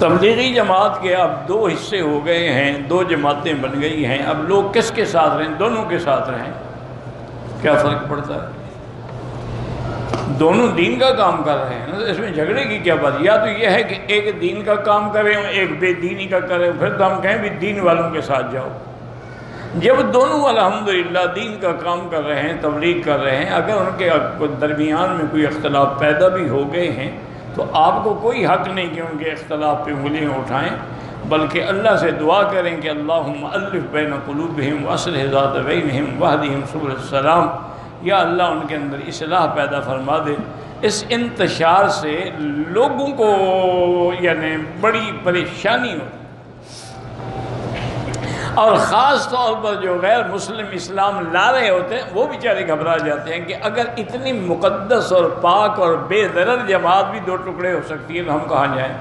تبلیغی جماعت کے اب دو حصے ہو گئے ہیں، دو جماعتیں بن گئی ہیں۔ اب لوگ کس کے ساتھ رہیں؟ دونوں کے ساتھ رہیں، کیا فرق پڑتا ہے؟ دونوں دین کا کام کر رہے ہیں، اس میں جھگڑے کی کیا بات؟ یا تو یہ ہے کہ ایک دین کا کام کریں ایک بے دینی کا کریں، پھر تو ہم کہیں بھی دین والوں کے ساتھ جاؤ۔ جب دونوں الحمدللہ دین کا کام کر رہے ہیں، تبلیغ کر رہے ہیں، اگر ان کے درمیان میں کوئی اختلاف پیدا بھی ہو گئے ہیں تو آپ کو کوئی حق نہیں کہ ان کے اختلاف پہ انگلیاں اٹھائیں، بلکہ اللہ سے دعا کریں کہ اللہم الف بین قلوبہم واصلح ذات بینہم واہدہم سبل السلام، یا اللہ ان کے اندر اصلاح پیدا فرما دے۔ اس انتشار سے لوگوں کو یعنی بڑی پریشانی ہوتی، اور خاص طور پر جو غیر مسلم اسلام لا رہے ہوتے ہیں وہ بیچارے گھبرا جاتے ہیں کہ اگر اتنی مقدس اور پاک اور بے ضرر جماعت بھی دو ٹکڑے ہو سکتی ہے تو ہم کہاں جائیں۔